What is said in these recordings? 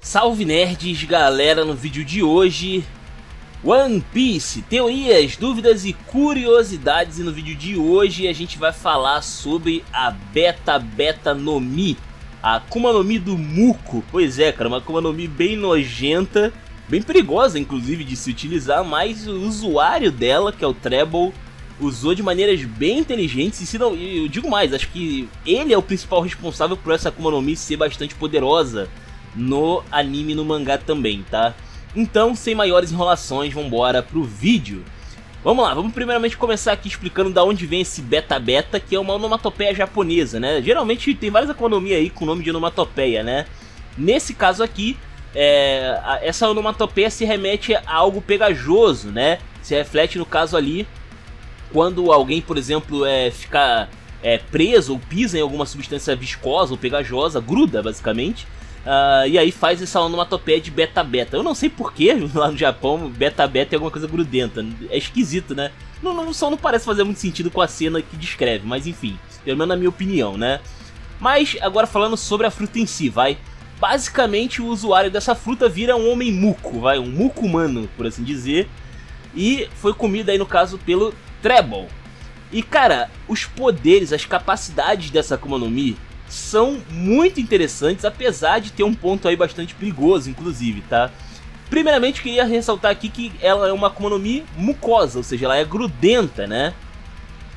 Salve nerds, galera, no vídeo de hoje One Piece, teorias, dúvidas e curiosidades. E no vídeo de hoje a gente vai falar sobre a Beta no Mi, a Akuma no Mi do Muco. Pois é, cara, uma Akuma no Mi bem nojenta, bem perigosa inclusive de se utilizar, mas o usuário dela, que é o Treble, usou de maneiras bem inteligentes. E se não, eu digo mais, acho que ele é o principal responsável por essa Akuma no Mi ser bastante poderosa no anime e no mangá também, tá? Então, sem maiores enrolações, vambora pro vídeo. Vamos lá, vamos primeiramente começar aqui explicando da onde vem esse Beta, que é uma onomatopeia japonesa, né? Geralmente tem várias Akuma no Mi aí com o nome de onomatopeia, né? Nesse caso aqui, essa onomatopeia se remete a algo pegajoso, né? Se reflete no caso ali, quando alguém, por exemplo, fica preso ou pisa em alguma substância viscosa ou pegajosa, gruda basicamente. E aí faz essa onomatopeia de beta. Eu não sei porquê, lá no Japão, beta é alguma coisa grudenta. É esquisito, né? Só não parece fazer muito sentido com a cena que descreve, mas enfim, pelo menos na minha opinião, né? Mas agora falando sobre a fruta em si, vai. Basicamente o usuário dessa fruta vira um homem muco, vai, um muco humano, por assim dizer. E foi comido aí no caso pelo Treble. E cara, os poderes, as capacidades dessa Akuma no Mi são muito interessantes, apesar de ter um ponto aí bastante perigoso, inclusive, tá? Primeiramente, queria ressaltar aqui que ela é uma Akuma no Mi mucosa, ou seja, ela é grudenta, né?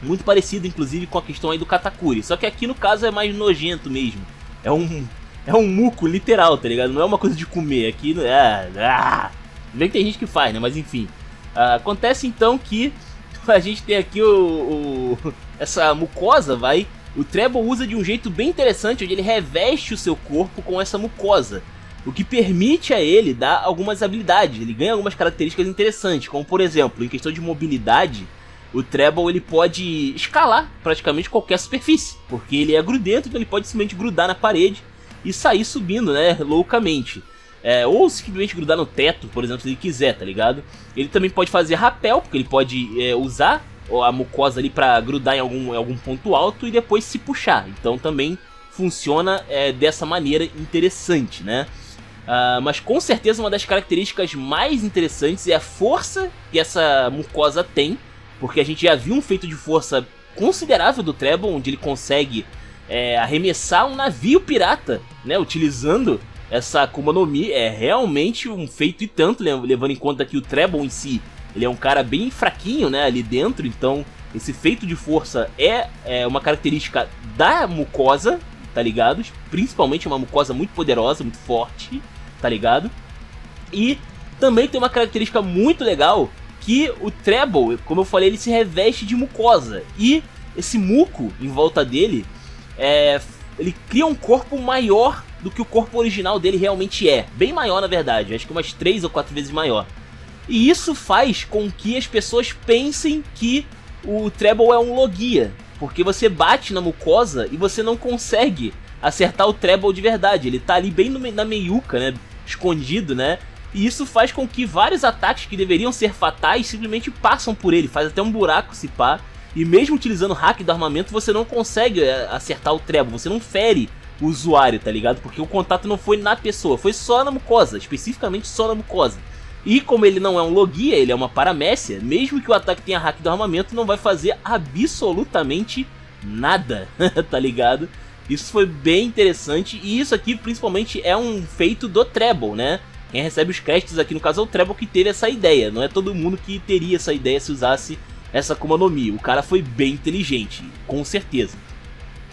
Muito parecido, inclusive, com a questão aí do Katakuri. Só que aqui, no caso, é mais nojento mesmo. É um muco literal, tá ligado? Não é uma coisa de comer. Aqui, bem que tem gente que faz, né? Mas enfim. Acontece, então, que a gente tem aqui essa mucosa, vai. O Treble usa de um jeito bem interessante, onde ele reveste o seu corpo com essa mucosa, o que permite a ele dar algumas habilidades. Ele ganha algumas características interessantes, como por exemplo, em questão de mobilidade, o Treble ele pode escalar praticamente qualquer superfície, porque ele é grudento, então ele pode simplesmente grudar na parede e sair subindo, né, loucamente. Ou simplesmente grudar no teto, por exemplo, se ele quiser, tá ligado? Ele também pode fazer rapel, porque ele pode usar a mucosa ali pra grudar em algum ponto alto e depois se puxar. Então também funciona dessa maneira interessante, né? Mas com certeza uma das características mais interessantes é a força que essa mucosa tem, porque a gente já viu um feito de força considerável do Treble, onde ele consegue arremessar um navio pirata, né? Utilizando essa Akuma no Mi. É realmente um feito e tanto, levando em conta que o Treble em si, ele é um cara bem fraquinho, né, ali dentro, então esse feito de força é uma característica da mucosa, tá ligado? Principalmente uma mucosa muito poderosa, muito forte, tá ligado? E também tem uma característica muito legal, que o Treble, como eu falei, ele se reveste de mucosa, e esse muco em volta dele, ele cria um corpo maior do que o corpo original dele realmente é, bem maior na verdade, acho que umas 3 ou 4 vezes maior. E isso faz com que as pessoas pensem que o Treble é um Logia, porque você bate na mucosa e você não consegue acertar o Treble de verdade. Ele tá ali bem na meiuca, né, escondido, né? E isso faz com que vários ataques que deveriam ser fatais simplesmente passam por ele, faz até um buraco se pá. E mesmo utilizando o hack do armamento, você não consegue acertar o Treble, você não fere o usuário, tá ligado? Porque o contato não foi na pessoa, foi só na mucosa, especificamente só na mucosa. E como ele não é um Logia, ele é uma paramécia, mesmo que o ataque tenha hack do armamento, não vai fazer absolutamente nada, tá ligado? Isso foi bem interessante, e isso aqui principalmente é um feito do Treble, né? Quem recebe os créditos aqui no caso é o Treble que teve essa ideia, não é todo mundo que teria essa ideia se usasse essa Akuma no Mi. O cara foi bem inteligente, com certeza.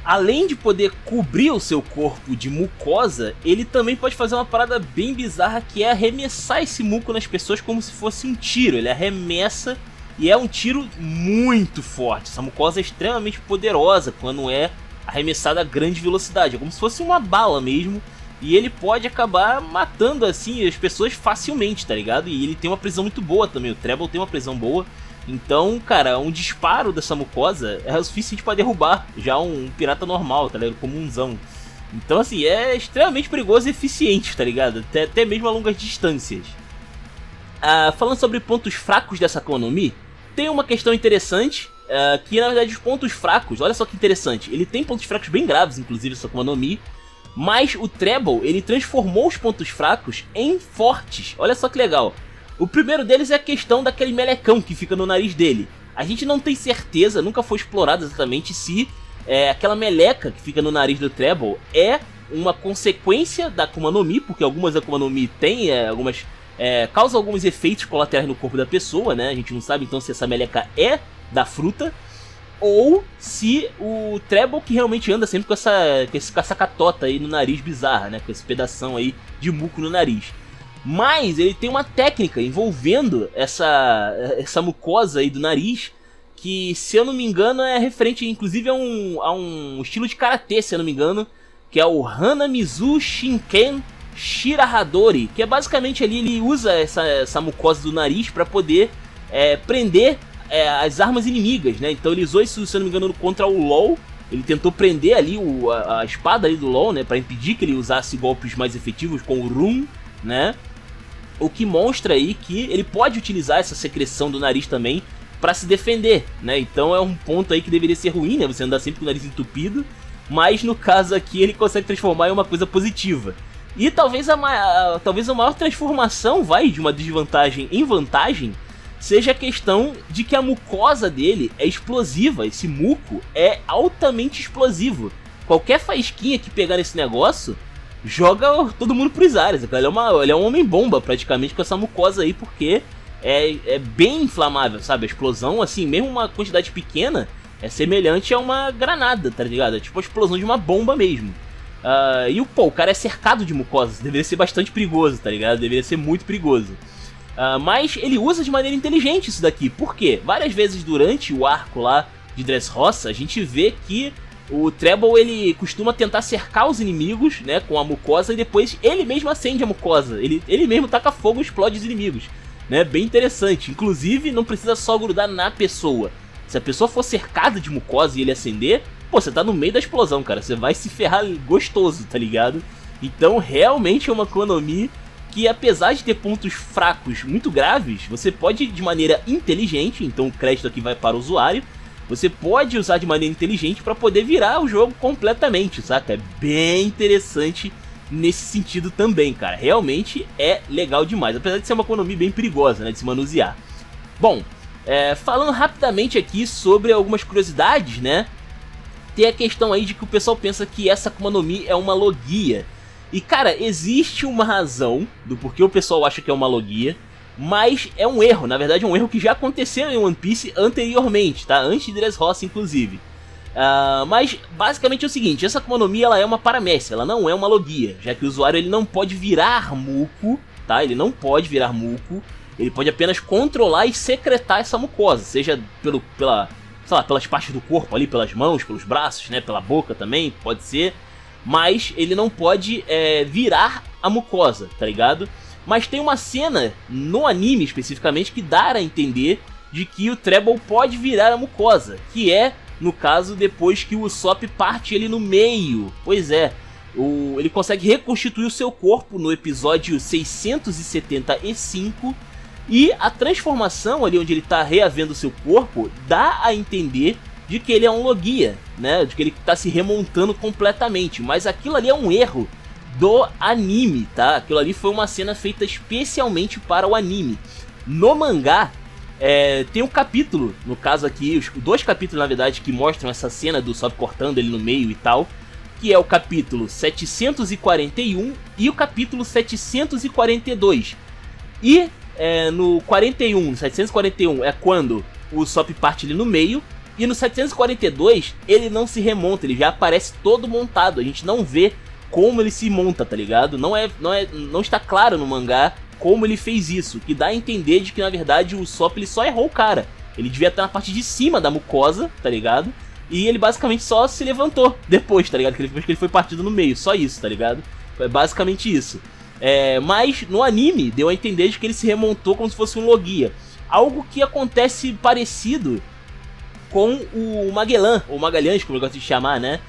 Além de poder cobrir o seu corpo de mucosa, ele também pode fazer uma parada bem bizarra, que é arremessar esse muco nas pessoas como se fosse um tiro. Ele arremessa e é um tiro muito forte. Essa mucosa é extremamente poderosa quando é arremessada a grande velocidade. É como se fosse uma bala mesmo. E ele pode acabar matando assim as pessoas facilmente, tá ligado? E ele tem uma precisão muito boa também. O Treble tem uma precisão boa. Então, cara, um disparo dessa mucosa é o suficiente pra derrubar já um pirata normal, tá ligado? Comunzão. Então, assim, é extremamente perigoso e eficiente, tá ligado? Até mesmo a longas distâncias. Falando sobre pontos fracos dessa Akuma no Mi, tem uma questão interessante, que na verdade os pontos fracos, olha só que interessante, ele tem pontos fracos bem graves, inclusive, essa Akuma no Mi, Mas o Treble, ele transformou os pontos fracos em fortes. Olha só que legal. O primeiro deles é a questão daquele melecão que fica no nariz dele. A gente não tem certeza, nunca foi explorado exatamente se aquela meleca que fica no nariz do Treble é uma consequência da Akuma no Mi, porque algumas Akuma no Mi têm causam alguns efeitos colaterais no corpo da pessoa, né? A gente não sabe então se essa meleca é da fruta, ou se o Treble que realmente anda sempre com essa catota aí no nariz bizarra, né? Com esse pedação aí de muco no nariz. Mas ele tem uma técnica envolvendo essa mucosa aí do nariz, que, se eu não me engano, é referente inclusive a um estilo de karatê, se eu não me engano, que é o Hanamizu Shinken Shirahadori, que é basicamente ali, ele usa essa mucosa do nariz para poder prender as armas inimigas, né? Então ele usou isso, se eu não me engano, contra o LoL. Ele tentou prender ali a espada ali do LoL, né? Para impedir que ele usasse golpes mais efetivos com o Run, né? O que mostra aí que ele pode utilizar essa secreção do nariz também para se defender, né? Então é um ponto aí que deveria ser ruim, né? Você andar sempre com o nariz entupido. Mas no caso aqui ele consegue transformar em uma coisa positiva. E talvez a maior transformação de uma desvantagem em vantagem seja a questão de que a mucosa dele é explosiva. Esse muco é altamente explosivo. Qualquer faísquinha que pegar nesse negócio joga todo mundo pros ares. Ele é um homem-bomba praticamente com essa mucosa aí, porque é bem inflamável, sabe? A explosão, assim, mesmo uma quantidade pequena, é semelhante a uma granada, tá ligado? É tipo a explosão de uma bomba mesmo. E o cara é cercado de mucosas, deveria ser bastante perigoso, tá ligado? Deveria ser muito perigoso. Mas ele usa de maneira inteligente isso daqui. Por quê? Várias vezes durante o arco lá de Dressrosa, a gente vê que o Treble, ele costuma tentar cercar os inimigos, né, com a mucosa, e depois ele mesmo acende a mucosa. Ele mesmo taca fogo e explode os inimigos, né? Bem interessante. Inclusive, não precisa só grudar na pessoa. Se a pessoa for cercada de mucosa e ele acender, pô, você tá no meio da explosão, cara. Você vai se ferrar gostoso, tá ligado? Então, realmente é uma Akuma no Mi que, apesar de ter pontos fracos muito graves, você pode, de maneira inteligente, então o crédito aqui vai para o usuário, você pode usar de maneira inteligente para poder virar o jogo completamente, saca? É bem interessante nesse sentido também, cara. Realmente é legal demais, apesar de ser uma Akuma no Mi bem perigosa, né, de se manusear. Bom, falando rapidamente aqui sobre algumas curiosidades, né? Tem a questão aí de que o pessoal pensa que essa Akuma no Mi é uma logia. E, cara, existe uma razão do porquê o pessoal acha que é uma logia, mas é um erro. Na verdade, é um erro que já aconteceu em One Piece anteriormente, tá? Antes de Dressrosa, inclusive. Mas, basicamente é o seguinte, essa Akuma no Mi, ela é uma paramestre, ela não é uma logia, já que o usuário, ele não pode virar muco, tá? Ele não pode virar muco. Ele pode apenas controlar e secretar essa mucosa, seja pelas partes do corpo ali, pelas mãos, pelos braços, né, pela boca também, pode ser. Mas ele não pode virar a mucosa, tá ligado? Mas tem uma cena no anime especificamente que dá a entender de que o Treble pode virar a mucosa, que é, no caso, depois que o Usopp parte ele no meio. Pois é, ele consegue reconstituir o seu corpo no episódio 675. E a transformação ali onde ele tá reavendo o seu corpo dá a entender de que ele é um logia, né? De que ele tá se remontando completamente. Mas aquilo ali é um erro do anime, tá? Aquilo ali foi uma cena feita especialmente para o anime. No mangá, tem um capítulo, no caso aqui, os 2 capítulos na verdade que mostram essa cena do Usopp cortando ele no meio e tal, que é o capítulo 741 e o capítulo 742. E no 741 é quando o Usopp parte ali no meio, e no 742 ele não se remonta, ele já aparece todo montado, a gente não vê como ele se monta, tá ligado? Não está claro no mangá como ele fez isso, que dá a entender de que na verdade o Usopp ele só errou o cara, ele devia estar na parte de cima da mucosa, tá ligado? E ele basicamente só se levantou depois, tá ligado? Depois que ele foi partido no meio, só isso, tá ligado? É basicamente isso. Mas no anime deu a entender de que ele se remontou como se fosse um logia. Algo que acontece parecido com o Magellan, ou Magalhães, como eu gosto de chamar, né?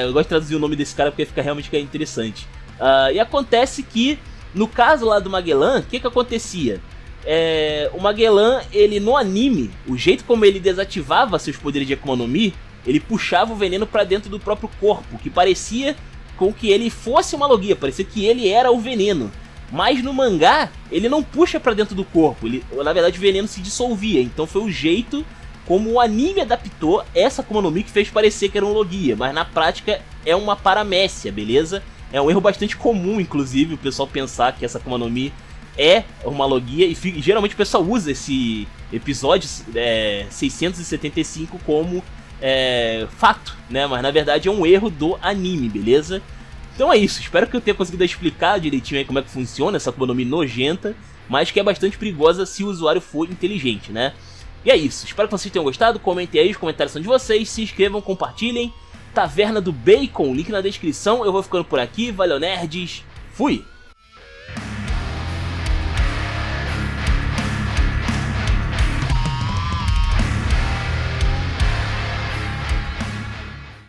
Eu gosto de traduzir o nome desse cara porque fica realmente interessante. E acontece que, no caso lá do Magellan, o que acontecia? O Magellan, ele no anime, o jeito como ele desativava seus poderes de Akuma no Mi, ele puxava o veneno pra dentro do próprio corpo, que parecia com que ele fosse uma Logia, parecia que ele era o veneno. Mas no mangá, ele não puxa pra dentro do corpo, na verdade o veneno se dissolvia, então foi o jeito como o anime adaptou essa Akuma no Mi que fez parecer que era um Logia, mas na prática é uma paramécia, beleza? É um erro bastante comum, inclusive, o pessoal pensar que essa Akuma no Mi é uma Logia, e geralmente o pessoal usa esse episódio 675 como fato, né? Mas na verdade é um erro do anime, beleza? Então é isso, espero que eu tenha conseguido explicar direitinho aí como é que funciona essa Akuma no Mi nojenta, mas que é bastante perigosa se o usuário for inteligente, né? E é isso, espero que vocês tenham gostado, comentem aí, os comentários são de vocês, se inscrevam, compartilhem. Taverna do Bacon, link na descrição, eu vou ficando por aqui, valeu nerds, fui!